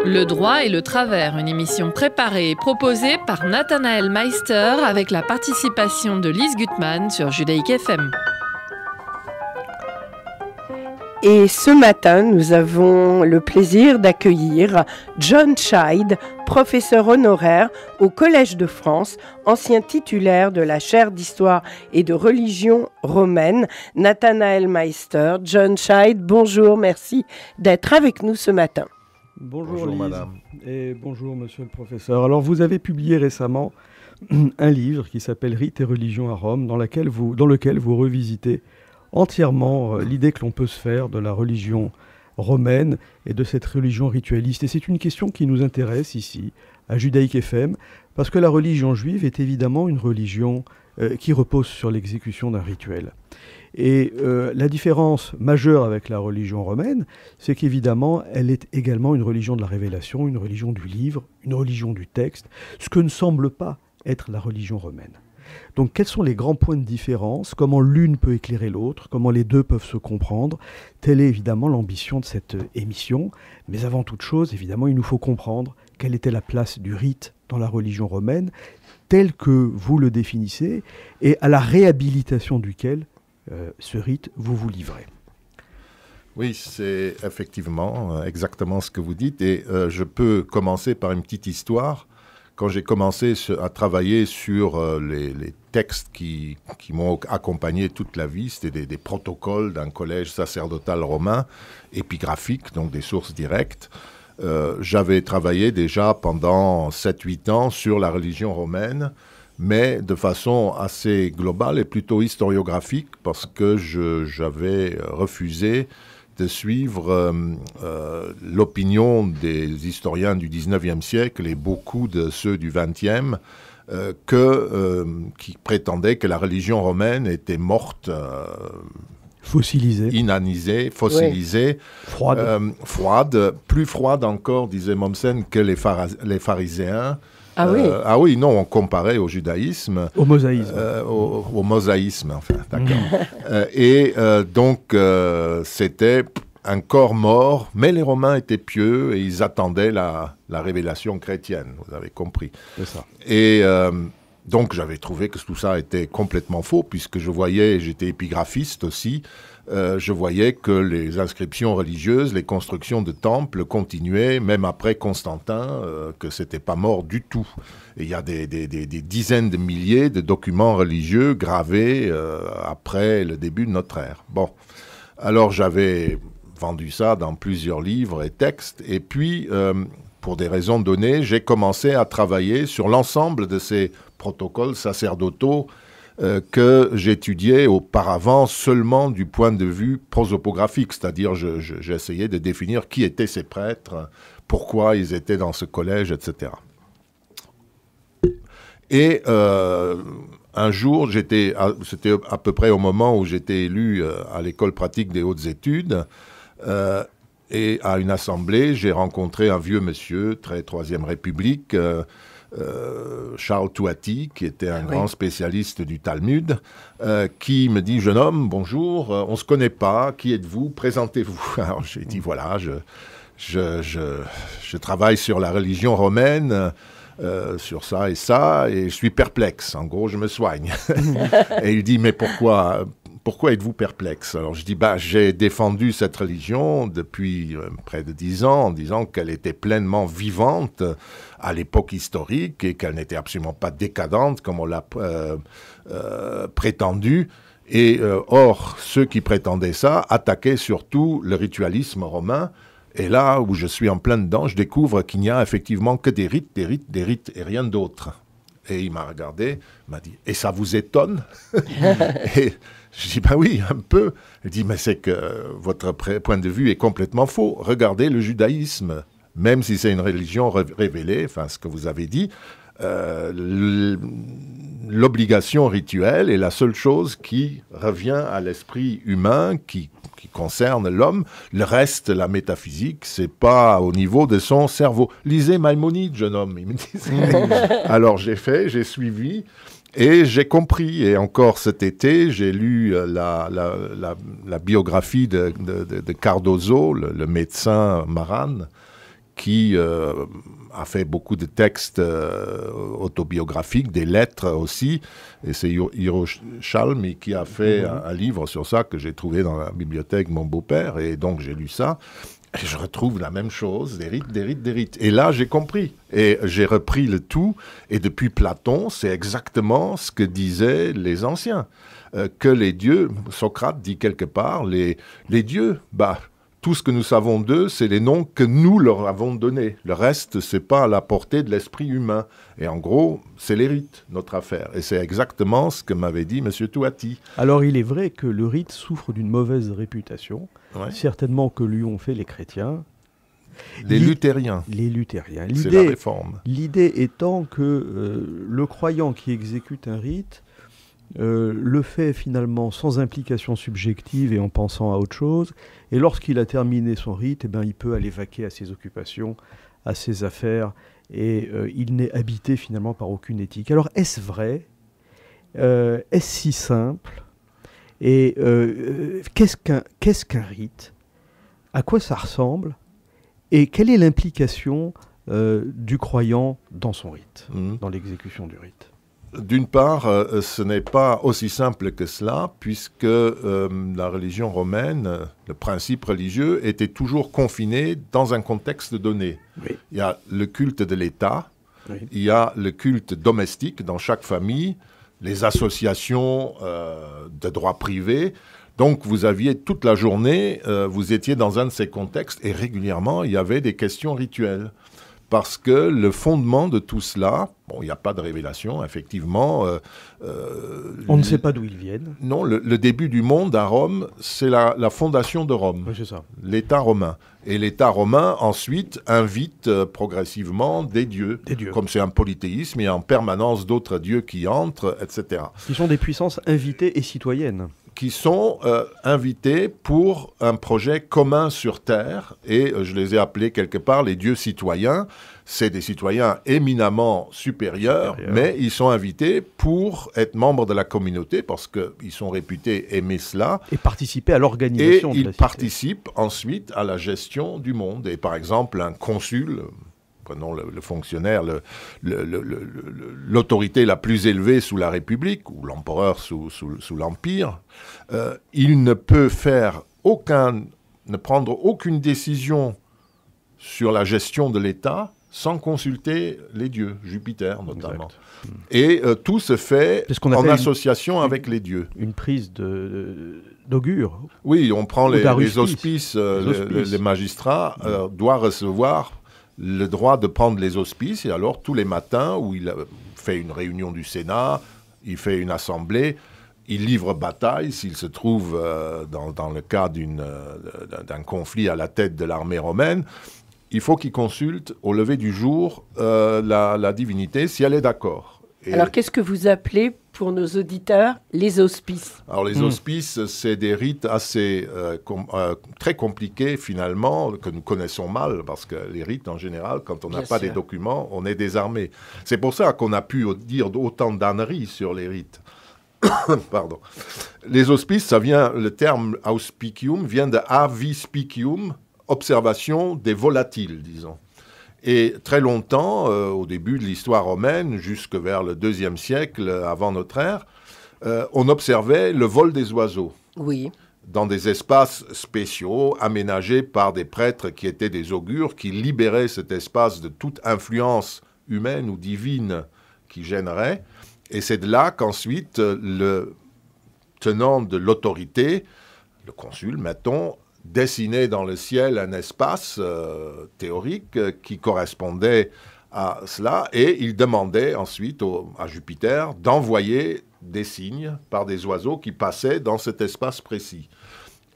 Le droit et le travers, une émission préparée et proposée par Nathanaël Meister avec la participation de Lise Gutmann sur Judaïque FM. Et ce matin, nous avons le plaisir d'accueillir John Scheid, professeur honoraire au Collège de France, ancien titulaire de la chaire d'histoire et de religion romaine. Nathanaël Meister, John Scheid, bonjour, merci d'être avec nous ce matin. Bonjour Lise, madame. Et bonjour monsieur le professeur. Alors vous avez publié récemment un livre qui s'appelle Rites et religion à Rome, dans lequel vous revisitez entièrement l'idée que l'on peut se faire de la religion romaine et de cette religion ritualiste. Et c'est une question qui nous intéresse ici, à Judaïque FM, parce que la religion juive est évidemment une religion qui repose sur l'exécution d'un rituel. Et la différence majeure avec la religion romaine, c'est qu'évidemment, elle est également une religion de la révélation, une religion du livre, une religion du texte, ce que ne semble pas être la religion romaine. Donc, quels sont les grands points de différence? Comment l'une peut éclairer l'autre? Comment les deux peuvent se comprendre? Telle est évidemment l'ambition de cette émission. Mais avant toute chose, évidemment, il nous faut comprendre quelle était la place du rite dans la religion romaine, tel que vous le définissez, et à la réhabilitation duquel ce rite vous livrez. Oui, c'est effectivement exactement ce que vous dites. Et je peux commencer par une petite histoire. Quand j'ai commencé à travailler sur les textes qui m'ont accompagné toute la vie, c'était des protocoles d'un collège sacerdotal romain, épigraphiques, donc des sources directes. J'avais travaillé déjà pendant 7-8 ans sur la religion romaine, mais de façon assez globale et plutôt historiographique, parce que j'avais refusé de suivre l'opinion des historiens du 19e siècle et beaucoup de ceux du 20e qui prétendaient que la religion romaine était morte, fossilisée, inanisée, fossilisée, oui. Froide, plus froide encore, disait Mommsen, que les pharisiens. Ah oui. Ah oui, non, on comparait au judaïsme. Au mosaïsme. Au mosaïsme, enfin, d'accord. Donc, c'était un corps mort, mais les Romains étaient pieux et ils attendaient la révélation chrétienne, vous avez compris. C'est ça. Et donc, j'avais trouvé que tout ça était complètement faux, puisque j'étais épigraphiste aussi, je voyais que les inscriptions religieuses, les constructions de temples continuaient, même après Constantin, que c'était pas mort du tout. Et il y a des dizaines de milliers de documents religieux gravés après le début de notre ère. Bon, alors j'avais vendu ça dans plusieurs livres et textes, et puis, pour des raisons données, j'ai commencé à travailler sur l'ensemble de ces protocoles sacerdotaux que j'étudiais auparavant seulement du point de vue prosopographique, c'est-à-dire j'essayais de définir qui étaient ces prêtres, pourquoi ils étaient dans ce collège, etc. Et un jour, c'était à peu près au moment où j'étais élu à l'école pratique des hautes études, et à une assemblée, j'ai rencontré un vieux monsieur, très Troisième République, Charles Touati, qui était un grand spécialiste du Talmud, qui me dit « Jeune homme, bonjour, on ne se connaît pas, qui êtes-vous? Présentez-vous. » Alors j'ai dit « Voilà, je travaille sur la religion romaine, sur ça, et je suis perplexe. En gros, je me soigne. » Et il dit « Mais pourquoi êtes-vous perplexe? » Alors je dis, j'ai défendu cette religion depuis près de 10 ans, en disant qu'elle était pleinement vivante à l'époque historique et qu'elle n'était absolument pas décadente comme on l'a prétendu. Et or, ceux qui prétendaient ça attaquaient surtout le ritualisme romain. Et là où je suis en plein dedans, je découvre qu'il n'y a effectivement que des rites et rien d'autre. Et il m'a regardé, m'a dit « Et ça vous étonne ?» Et je dis « Oui, un peu. » Il dit « Mais c'est que votre point de vue est complètement faux. Regardez le judaïsme, même si c'est une religion révélée, enfin ce que vous avez dit, l'obligation rituelle est la seule chose qui revient à l'esprit humain, qui concerne l'homme. Le reste, la métaphysique, c'est pas au niveau de son cerveau. Lisez Maïmonide, jeune homme, il me disait. Alors j'ai suivi, et j'ai compris. Et encore cet été, j'ai lu la biographie de Cardozo, le médecin Maran, qui a fait beaucoup de textes autobiographiques, des lettres aussi. Et c'est Yerushalmi qui a fait un livre sur ça que j'ai trouvé dans la bibliothèque de mon beau-père. Et donc, j'ai lu ça. Et je retrouve la même chose, des rites, des rites, des rites. Et là, j'ai compris. Et j'ai repris le tout. Et depuis Platon, c'est exactement ce que disaient les anciens. Que les dieux, Socrate dit quelque part, les dieux, tout ce que nous savons d'eux, c'est les noms que nous leur avons donnés. Le reste, c'est pas à la portée de l'esprit humain. Et en gros, c'est les rites, notre affaire. Et c'est exactement ce que m'avait dit M. Touati. Alors, il est vrai que le rite souffre d'une mauvaise réputation, certainement que lui ont fait les chrétiens. Les luthériens. Les luthériens. C'est la réforme. L'idée étant que le croyant qui exécute un rite le fait finalement sans implication subjective et en pensant à autre chose. Et lorsqu'il a terminé son rite, il peut aller vaquer à ses occupations, à ses affaires, et il n'est habité finalement par aucune éthique. Alors est-ce vrai ? Est-ce si simple ? Et qu'est-ce qu'un rite ? À quoi ça ressemble ? Et quelle est l'implication du croyant dans son rite, dans l'exécution du rite ? D'une part, ce n'est pas aussi simple que cela, puisque la religion romaine, le principe religieux, était toujours confiné dans un contexte donné. Oui. Il y a le culte de l'État, il y a le culte domestique dans chaque famille, les associations de droit privé. Donc, vous aviez toute la journée, vous étiez dans un de ces contextes, et régulièrement, il y avait des questions rituelles. Parce que le fondement de tout cela, il n'y a pas de révélation, effectivement. On ne sait pas d'où ils viennent. Non, le début du monde à Rome, c'est la fondation de Rome. Oui, c'est ça. L'État romain. Et l'État romain, ensuite, invite progressivement des dieux. Comme c'est un polythéisme, il y a en permanence d'autres dieux qui entrent, etc. Qui sont des puissances invitées et citoyennes. Qui sont invités pour un projet commun sur Terre, et je les ai appelés quelque part les dieux citoyens. C'est des citoyens éminemment supérieurs, mais ils sont invités pour être membres de la communauté, parce qu'ils sont réputés aimer cela. Et participer à l'organisation de la cité. Et ils participent ensuite à la gestion du monde. Et par exemple, un consul... Prenons le fonctionnaire, l'autorité la plus élevée sous la République, ou l'empereur sous l'Empire, il ne peut ne prendre aucune décision sur la gestion de l'État sans consulter les dieux, Jupiter notamment. Exact. Et tout se fait en association avec les dieux. Une prise d'augure. Oui, on prend les auspices. Les magistrats doivent recevoir le droit de prendre les auspices, et alors tous les matins où il fait une réunion du Sénat, il fait une assemblée, il livre bataille s'il se trouve dans le cas d'un conflit à la tête de l'armée romaine. Il faut qu'il consulte au lever du jour la divinité si elle est d'accord. Alors qu'est-ce que vous appelez pour nos auditeurs les auspices ? Alors les auspices, c'est des rites assez très compliqués finalement, que nous connaissons mal, parce que les rites en général, quand on n'a pas des documents, on est désarmé. C'est pour ça qu'on a pu dire autant d'âneries sur les rites. Pardon. Les auspices, le terme auspicium vient de avispicium, observation des volatiles, disons. Et très longtemps, au début de l'histoire romaine, jusque vers le IIe siècle avant notre ère, on observait le vol des oiseaux. Oui. Dans des espaces spéciaux aménagés par des prêtres qui étaient des augures, qui libéraient cet espace de toute influence humaine ou divine qui gênerait. Et c'est de là qu'ensuite, le tenant de l'autorité, le consul, mettons, dessinait dans le ciel un espace théorique qui correspondait à cela, et il demandait ensuite à Jupiter d'envoyer des signes par des oiseaux qui passaient dans cet espace précis.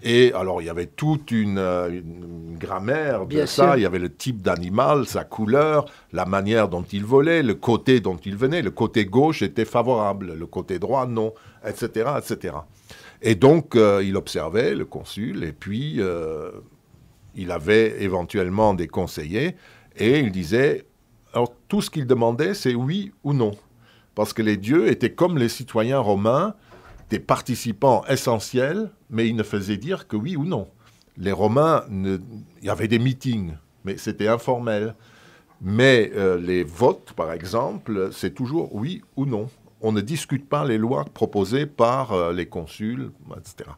Et alors, il y avait toute une grammaire de ça. Il y avait le type d'animal, sa couleur, la manière dont il volait, le côté dont il venait. Le côté gauche était favorable, le côté droit, non, etc., etc. Et donc, il observait, le consul, et puis il avait éventuellement des conseillers, et il disait, alors tout ce qu'il demandait, c'est oui ou non. Parce que les dieux étaient comme les citoyens romains, des participants essentiels, mais ils ne faisaient dire que oui ou non. Les Romains, il y avait des meetings mais c'était informel. Mais les votes, par exemple, c'est toujours oui ou non. On ne discute pas les lois proposées par les consuls, etc.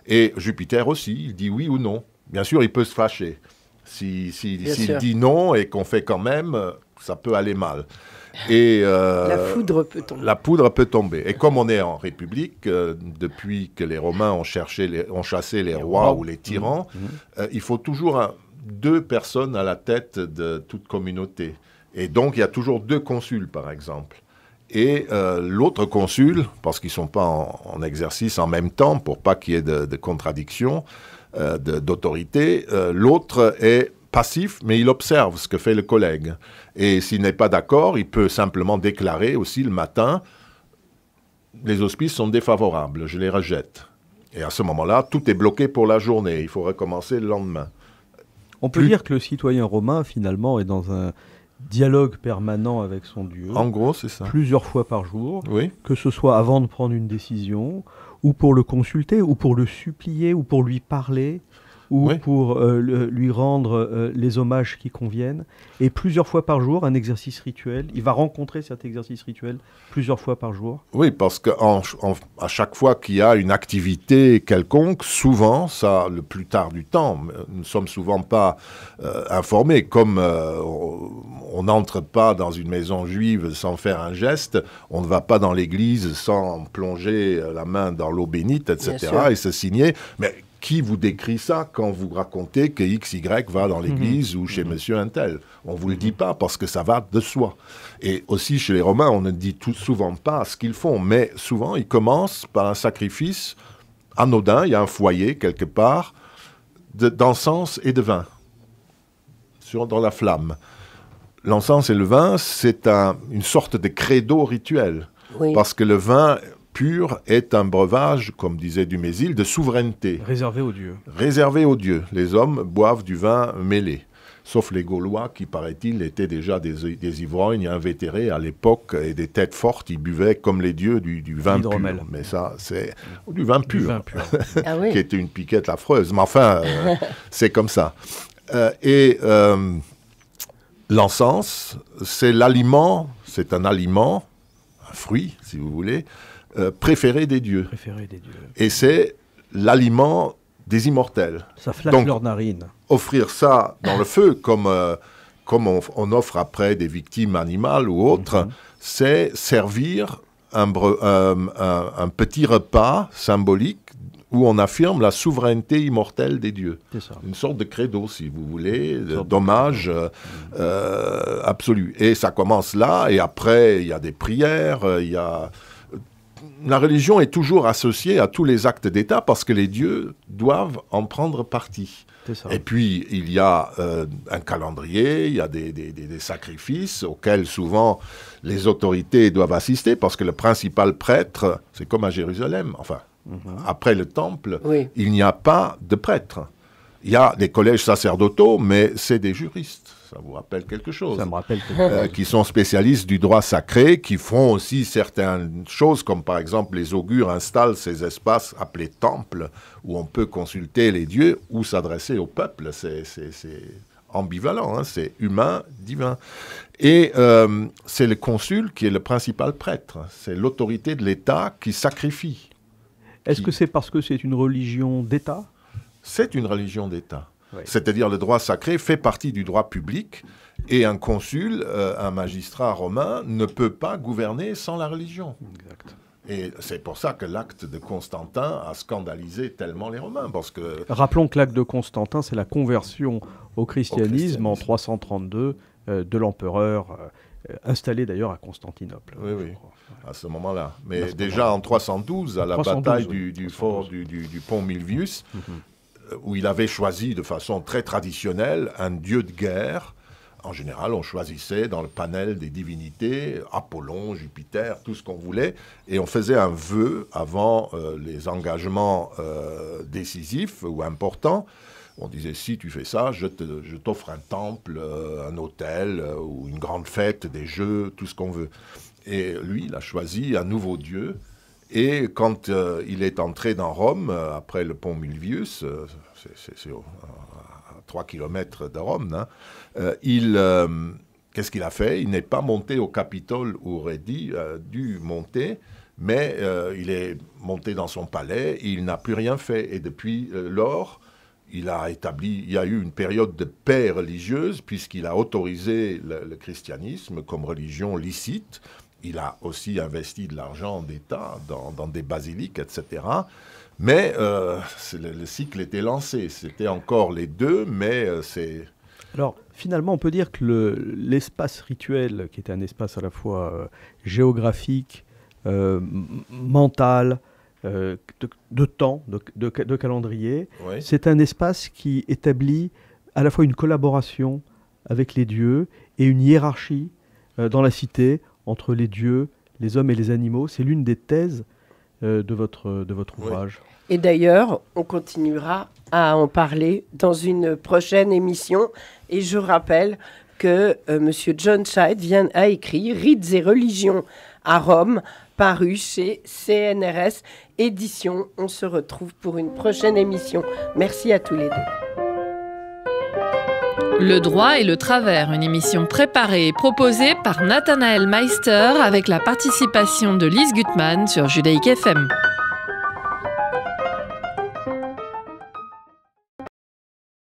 Et Jupiter aussi, il dit oui ou non. Bien sûr, il peut se fâcher. S'il dit non et qu'on fait quand même, ça peut aller mal. Et, la foudre peut tomber. La poudre peut tomber. Et comme on est en République, depuis que les Romains ont chassé les rois ou les tyrans, il faut toujours 2 personnes à la tête de toute communauté. Et donc, il y a toujours 2 consuls, par exemple. Et l'autre consul, parce qu'ils ne sont pas en exercice en même temps, pour pas qu'il y ait de contradiction d'autorité, l'autre est passif, mais il observe ce que fait le collègue. Et s'il n'est pas d'accord, il peut simplement déclarer aussi le matin « Les auspices sont défavorables, je les rejette ». Et à ce moment-là, tout est bloqué pour la journée. Il faut recommencer le lendemain. On peut dire que le citoyen romain, finalement, est dans un dialogue permanent avec son Dieu. En gros, c'est ça. Plusieurs fois par jour, oui. Que ce soit avant de prendre une décision, ou pour le consulter, ou pour le supplier, ou pour lui parler, ou pour lui rendre les hommages qui conviennent. Et plusieurs fois par jour, un exercice rituel. Il va rencontrer cet exercice rituel plusieurs fois par jour. Oui, parce qu'à chaque fois qu'il y a une activité quelconque, souvent, ça, le plus tard du temps, nous ne sommes souvent pas informés. Comme on n'entre pas dans une maison juive sans faire un geste, on ne va pas dans l'église sans plonger la main dans l'eau bénite, etc., et se signer. Mais qui vous décrit ça quand vous racontez que XY va dans l'église ou chez monsieur un tel? On ne vous le dit pas parce que ça va de soi. Et aussi chez les Romains, on ne dit souvent pas ce qu'ils font, mais souvent ils commencent par un sacrifice anodin, il y a un foyer quelque part, d'encens et de vin dans la flamme. L'encens et le vin, c'est une sorte de credo rituel, parce que le vin pur est un breuvage, comme disait Dumézil, de souveraineté. Réservé aux dieux. Réservé aux dieux. Les hommes boivent du vin mêlé. Sauf les Gaulois qui, paraît-il, étaient déjà des ivrognes invétérés à l'époque et des têtes fortes. Ils buvaient comme les dieux du vin pur. Mais ça, c'est du vin pur, qui était une piquette affreuse. Mais enfin, c'est comme ça. L'encens, c'est l'aliment, c'est un aliment, un fruit, si vous voulez, préféré des dieux. Et c'est l'aliment des immortels. Ça flatte leurs narines. Offrir ça dans le feu, comme on offre après des victimes animales ou autres, c'est servir un petit repas symbolique où on affirme la souveraineté immortelle des dieux. C'est ça. Une sorte de credo, si vous voulez, d'hommage absolu. Et ça commence là, et après, il y a des prières, La religion est toujours associée à tous les actes d'État parce que les dieux doivent en prendre partie. Et puis, il y a un calendrier, il y a des sacrifices auxquels souvent les autorités doivent assister parce que le principal prêtre, c'est comme à Jérusalem, enfin, après le temple, il n'y a pas de prêtre. Il y a des collèges sacerdotaux, mais c'est des juristes. Ça vous rappelle quelque chose? Ça me rappelle quelque chose. Qui sont spécialistes du droit sacré, qui font aussi certaines choses, comme par exemple les augures installent ces espaces appelés temples, où on peut consulter les dieux ou s'adresser au peuple. C'est ambivalent, hein, c'est humain, divin. Et c'est le consul qui est le principal prêtre. C'est l'autorité de l'État qui sacrifie. Est-ce que c'est parce que c'est une religion d'État? C'est une religion d'État. Oui. C'est-à-dire le droit sacré fait partie du droit public et un consul, un magistrat romain, ne peut pas gouverner sans la religion. Exact. Et c'est pour ça que l'acte de Constantin a scandalisé tellement les Romains. Parce que... Rappelons que l'acte de Constantin, c'est la conversion au christianisme en 332 de l'empereur, installé d'ailleurs à Constantinople. Oui, oui, à ce moment-là. Mais déjà en 312, à la bataille du fort du pont Milvius, où il avait choisi de façon très traditionnelle un dieu de guerre. En général, on choisissait dans le panel des divinités, Apollon, Jupiter, tout ce qu'on voulait, et on faisait un vœu avant les engagements décisifs ou importants. On disait, si tu fais ça, je t'offre un temple, un hôtel, ou une grande fête, des jeux, tout ce qu'on veut. Et lui, il a choisi un nouveau dieu, Et quand il est entré dans Rome, après le pont Milvius, c'est à 3 km de Rome, hein, qu'est-ce qu'il a fait? Il n'est pas monté au Capitole où aurait dû monter, mais il est monté dans son palais et il n'a plus rien fait. Et depuis lors, il y a eu une période de paix religieuse puisqu'il a autorisé le christianisme comme religion licite. Il a aussi investi de l'argent d'État dans des basiliques, etc. Mais le cycle était lancé. C'était encore les deux, mais c'est... Alors, finalement, on peut dire que l'espace rituel, qui était un espace à la fois géographique, mental, de temps, de calendrier, oui. C'est un espace qui établit à la fois une collaboration avec les dieux et une hiérarchie dans la cité entre les dieux, les hommes et les animaux. C'est l'une des thèses de votre ouvrage. Oui. Et d'ailleurs, on continuera à en parler dans une prochaine émission. Et je rappelle que M. John Child a écrit « Rites et religions à Rome », paru chez CNRS Éditions. On se retrouve pour une prochaine émission. Merci à tous les deux. Le droit et le travers, une émission préparée et proposée par Nathanaël Meister avec la participation de Lise Gutmann sur Judaïque FM.